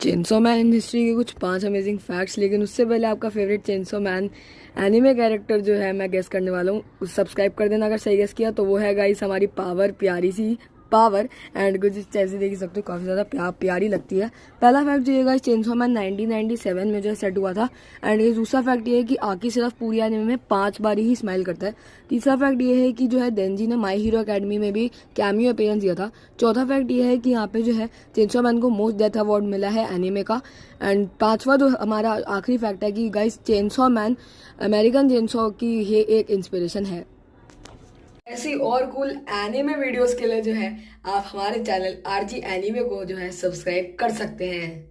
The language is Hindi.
चेनसो मैन हिस्ट्री के कुछ 5 अमेजिंग फैक्ट्स, लेकिन उससे पहले आपका favourite chainsaw man anime character जो है मैं गेस करने वाला हूँ। सब्सक्राइब कर देना अगर सही गेस किया तो। वो है गाइस हमारी पावर, प्यारी सी पावर। एंड कुछ जैसे देख सकते हो काफ़ी ज़्यादा प्यारी लगती है। पहला फैक्ट जो है गाइस, चेनसो मैन 1997 में जो है सेट हुआ था। एंड ये दूसरा फैक्ट ये है कि आकी सिर्फ पूरी एनिमे में 5 बार ही स्माइल करता है। तीसरा फैक्ट ये है कि जो है देंजी ने माई हीरो अकेडमी में भी कैमियो अपीयरेंस दिया था। चौथा फैक्ट ये है कि यहाँ पे जो है चेनसो मैन को मोस्ट डेथ अवार्ड मिला है एनिमे का। एंड पांचवा जो हमारा आखिरी फैक्ट है कि guys chainsaw man American chainsaw की ये एक इंस्पिरेशन है। ऐसी और कूल एनिमे वीडियोस के लिए जो है आप हमारे चैनल आरजी एनिमे को जो है सब्सक्राइब कर सकते हैं।